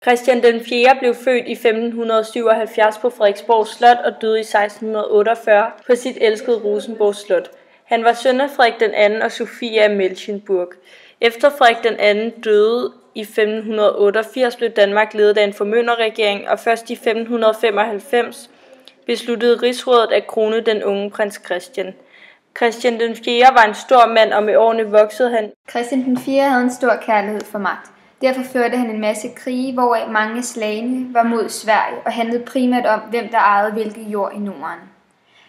Christian den 4. blev født i 1577 på Frederiksborg Slot og døde i 1648 på sit elskede Rosenborg Slot. Han var søn af Frederik den 2. og Sophie af Melchienburg. Efter Frederik den 2. døde i 1588 blev Danmark ledet af en formynderregering, og først i 1595 besluttede rigsrådet at krone den unge prins Christian. Christian den 4. var en stor mand, og med årene voksede han. Christian den 4. havde en stor kærlighed for magt. Derfor førte han en masse krige, hvoraf mange af slagene var mod Sverige og handlede primært om, hvem der ejede hvilke jord i Norden.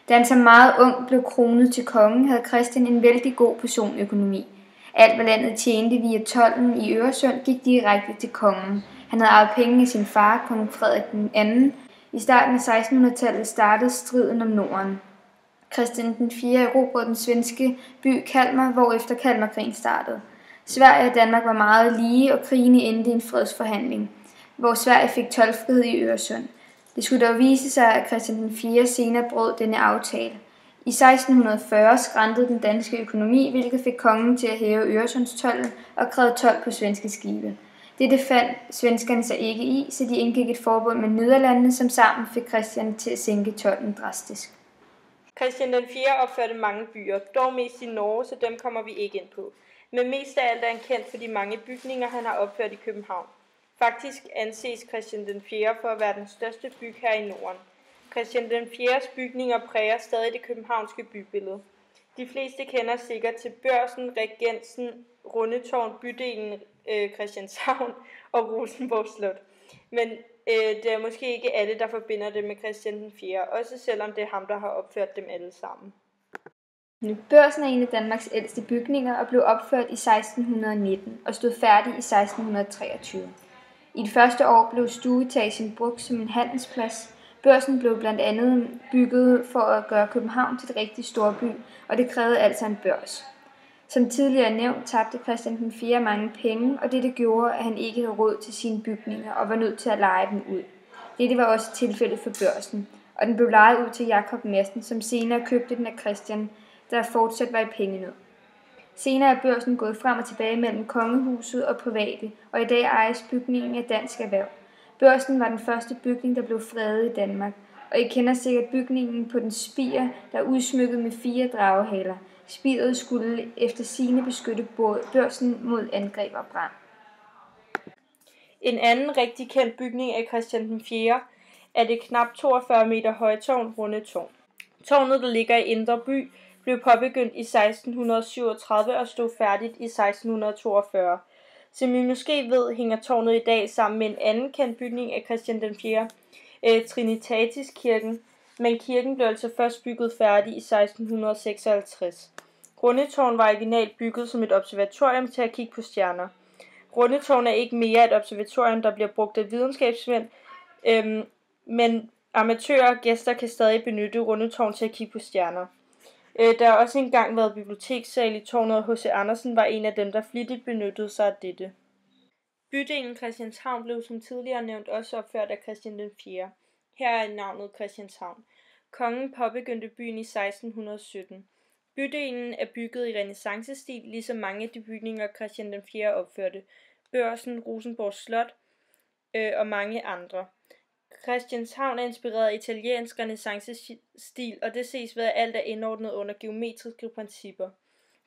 Da han som meget ung blev kronet til kongen, havde Christian en vældig god personøkonomi. Alt, hvad landet tjente via tolden i Øresund, gik direkte til kongen. Han havde ejet penge af sin far, kong Frederik den 2. I starten af 1600-tallet startede striden om Norden. Christian den 4. erobrede den svenske by Kalmar, hvorefter Kalmarkrigen startede. Sverige og Danmark var meget lige, og krigene endte i en fredsforhandling, hvor Sverige fik toldfrihed i Øresund. Det skulle dog vise sig, at Christian den 4. senere brød denne aftale. I 1640 skrantede den danske økonomi, hvilket fik kongen til at hæve Øresundstolden og kræve told på svenske skibe. Dette fandt svenskerne sig ikke i, så de indgik et forbund med Nederlandene, som sammen fik Christian til at sænke tolden drastisk. Christian den 4. opførte mange byer, dog mest i Norge, så dem kommer vi ikke ind på. Men mest af alt er han kendt for de mange bygninger, han har opført i København. Faktisk anses Christian den 4. for at være den største bygherre i Norden. Christian den 4. bygninger præger stadig det københavnske bybillede. De fleste kender sikkert til Børsen, Regensen, Rundetårn, bydelen Christianshavn og Rosenborg Slot. Men det er måske ikke alle, der forbinder det med Christian den 4., også selvom det er ham, der har opført dem alle sammen. Børsen er en af Danmarks ældste bygninger og blev opført i 1619 og stod færdig i 1623. I det første år blev stueetagen brugt som en handelsplads. Børsen blev blandt andet bygget for at gøre København til et rigtig storby, og det krævede altså en børs. Som tidligere nævnt tabte Christian den 4. mange penge, og dette gjorde, at han ikke havde råd til sine bygninger og var nødt til at leje dem ud. Dette var også tilfældet for Børsen, og den blev lejet ud til Jakob Madsen, som senere købte den af Christian, der fortsat var i pengenød. Senere er Børsen gået frem og tilbage mellem kongehuset og private, og i dag ejes bygningen af Dansk Erhverv. Børsen var den første bygning, der blev fredet i Danmark, og I kender sikkert bygningen på den spir, der er udsmykket med 4 dragehaler. Spiret skulle efter sigende beskytte Børsen mod angreb og brand. En anden rigtig kendt bygning af Christian den 4. er det knap 42 meter høje tårn Rundetårn. Tårnet, der ligger i Indre By, blev påbegyndt i 1637 og stod færdigt i 1642. Som I måske ved, hænger tårnet i dag sammen med en anden kendt bygning af Christian den 4., Trinitatiskirken, men kirken blev altså først bygget færdig i 1656. Rundetårn var originalt bygget som et observatorium til at kigge på stjerner. Rundetårn er ikke mere et observatorium, der bliver brugt af videnskabsmænd, men amatører og gæster kan stadig benytte Rundetårn til at kigge på stjerner. Der har også engang været bibliotekssal i tårnet, og H.C. Andersen var en af dem, der flittigt benyttede sig af dette. Bydelen Christianshavn blev som tidligere nævnt også opført af Christian den 4. Her er navnet Christianshavn. Kongen påbegyndte byen i 1617. Bydelen er bygget i renæssancestil, ligesom mange af de bygninger Christian den 4. opførte. Børsen, Rosenborg Slot og mange andre. Christianshavn er inspireret af italiensk renæssancestil, og det ses ved, at alt er indordnet under geometriske principper.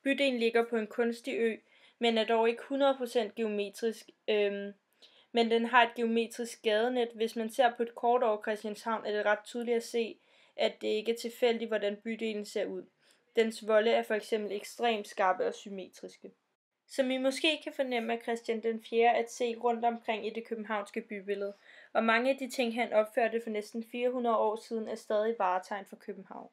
Bydelen ligger på en kunstig ø, men er dog ikke 100% geometrisk, men den har et geometrisk gadenet. Hvis man ser på et kort over Christianshavn, er det ret tydeligt at se, at det ikke er tilfældigt, hvordan bydelen ser ud. Dens volde er for eksempel ekstremt skarpe og symmetriske. Som I måske kan fornemme, er Christian den 4. at se rundt omkring i det københavnske bybillede, og mange af de ting, han opførte for næsten 400 år siden, er stadig varetegn for København.